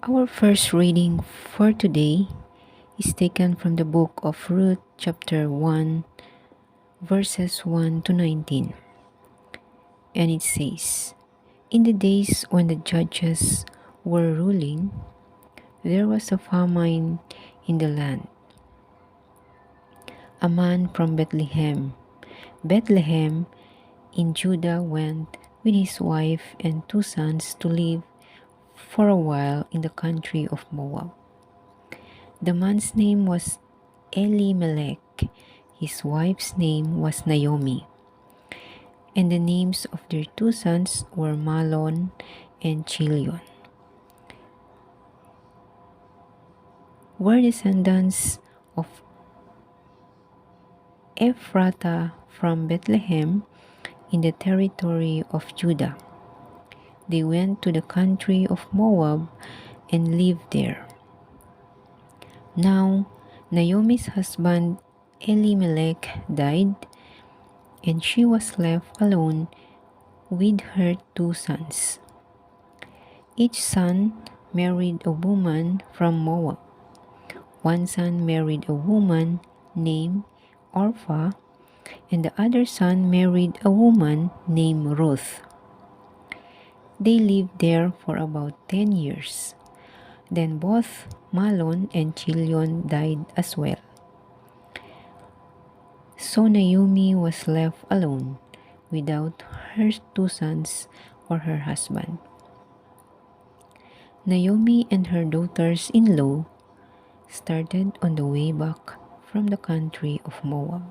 Our first reading for today is taken from the book of Ruth, chapter 1, verses 1 to 19. And it says, "In the days when the judges were ruling, there was a famine in the land. A man from Bethlehem in Judah, went with his wife and 2 sons to live for a while in the country of Moab. The man's name was Elimelech. His wife's name was Naomi, and the names of their 2 sons were Mahlon and Chilion. Were descendants of Ephrathah from Bethlehem in the territory of Judah. They went to the country of Moab and lived there. Now, Naomi's husband Elimelech died, and she was left alone with her 2 sons. Each son married a woman from Moab. One son married a woman named Orpah, and the other son married a woman named Ruth. They lived there for about 10 years. Then both Mahlon and Chilion died as well. So Naomi was left alone without her 2 sons or her husband. Naomi and her daughters-in-law started on the way back from the country of Moab.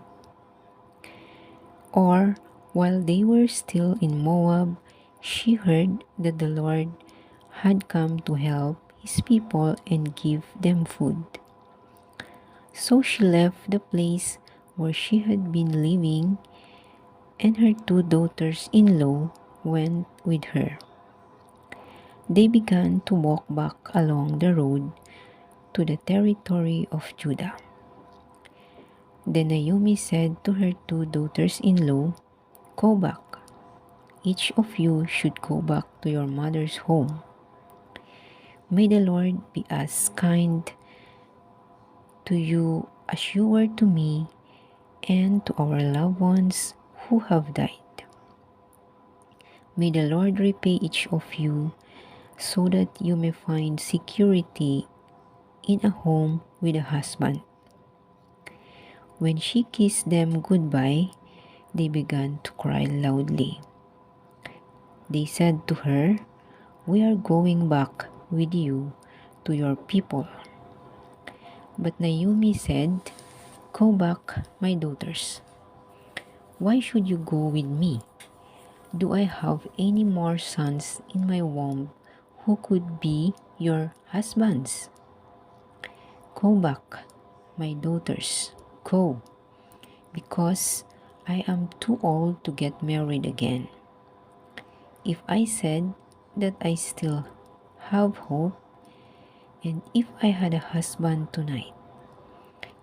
Or, while they were still in Moab, she heard that the Lord had come to help his people and give them food. So she left the place where she had been living, and her 2 daughters-in-law went with her. They began to walk back along the road to the territory of Judah. Then Naomi said to her 2 daughters-in-law, "Go back. Each of you should go back to your mother's home. May the Lord be as kind to you as you were to me and to our loved ones who have died. May the Lord repay each of you so that you may find security in a home with a husband." When she kissed them goodbye, they began to cry loudly. They said to her, "We are going back with you to your people." But Naomi said, "Go back, my daughters. Why should you go with me? Do I have any more sons in my womb who could be your husbands? Go back, my daughters, go, because I am too old to get married again. If I said that I still have hope, and if I had a husband tonight,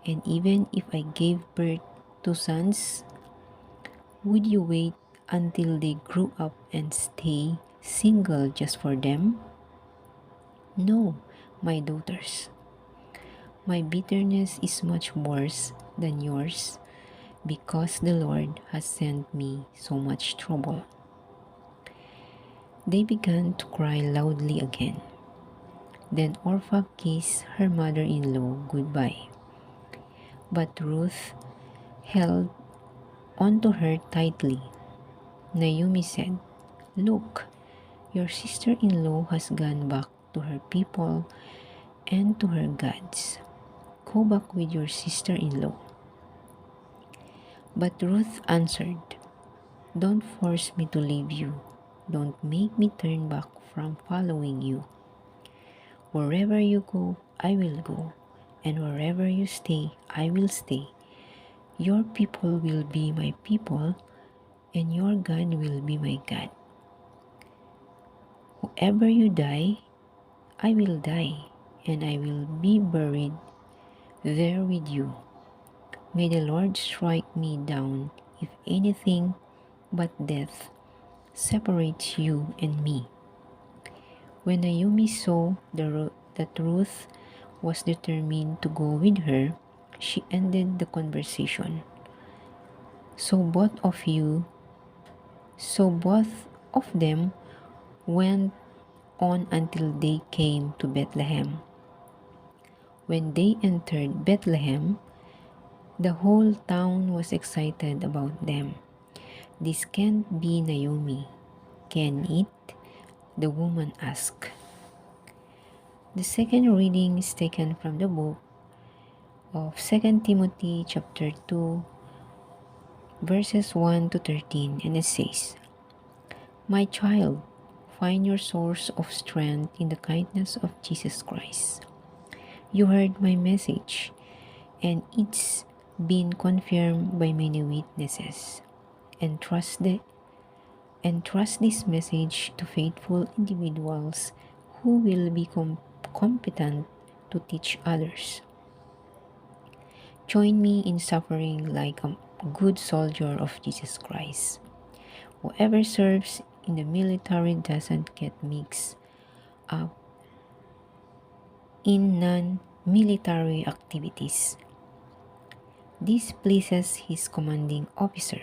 and even if I gave birth to sons, would you wait until they grew up and stay single just for them? No, my daughters. My bitterness is much worse than yours, because the Lord has sent me so much trouble." They began to cry loudly again. Then Orpah kissed her mother-in-law goodbye. But Ruth held onto her tightly. Naomi said, "Look, your sister-in-law has gone back to her people and to her gods. Go back with your sister-in-law." But Ruth answered, "Don't force me to leave you. Don't make me turn back from following you. Wherever you go, I will go, and wherever you stay, I will stay. Your people will be my people, and your God will be my God. Whoever you die, I will die, and I will be buried there with you. May the Lord strike me down if anything but death separates you and me." When Naomi saw that Ruth was determined to go with her, she ended the conversation. So both of you, so both of them went on until they came to Bethlehem. When they entered Bethlehem, the whole town was excited about them. "This can't be Naomi, can it?" the woman asked. The second reading is taken from the book of 2 Timothy chapter 2, verses 1 to 13, and it says, "My child, find your source of strength in the kindness of Jesus Christ. You heard my message, and it's been confirmed by many witnesses. Entrust this message to faithful individuals who will be competent to teach others. Join me in suffering like a good soldier of Jesus Christ. Whoever serves in the military doesn't get mixed up in non-military activities. This pleases his commanding officer.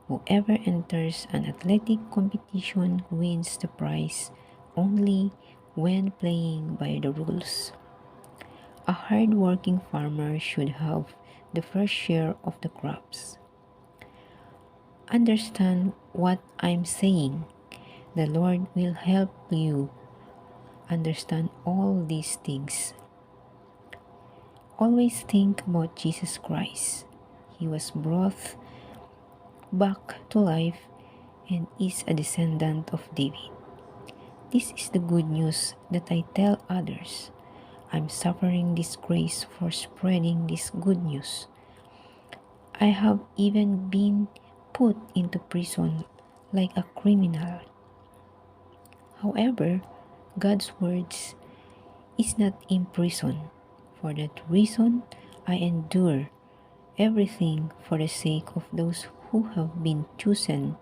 Whoever enters an athletic competition wins the prize only when playing by the rules. A hard-working farmer should have the first share of the crops. Understand what I'm saying. The Lord will help you understand all these things. Always think about Jesus Christ. He was brought back to life and is a descendant of David. This is the good news that I tell others. I'm suffering disgrace for spreading this good news. I have even been put into prison like a criminal. However, God's words is not in prison. For that reason, I endure everything for the sake of those who have been chosen,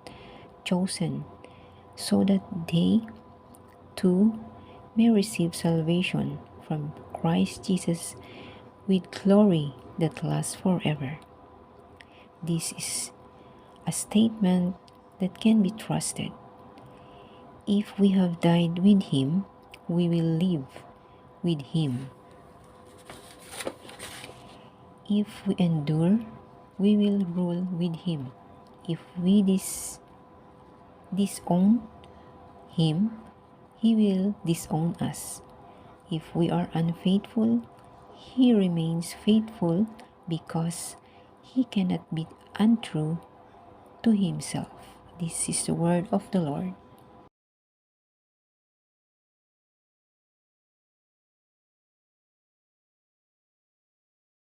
so that they too may receive salvation from Christ Jesus with glory that lasts forever. This is a statement that can be trusted. If we have died with him, we will live with him. If we endure, we will rule with him. If we disown him, he will disown us. If we are unfaithful, he remains faithful because he cannot be untrue to himself." This is the word of the Lord.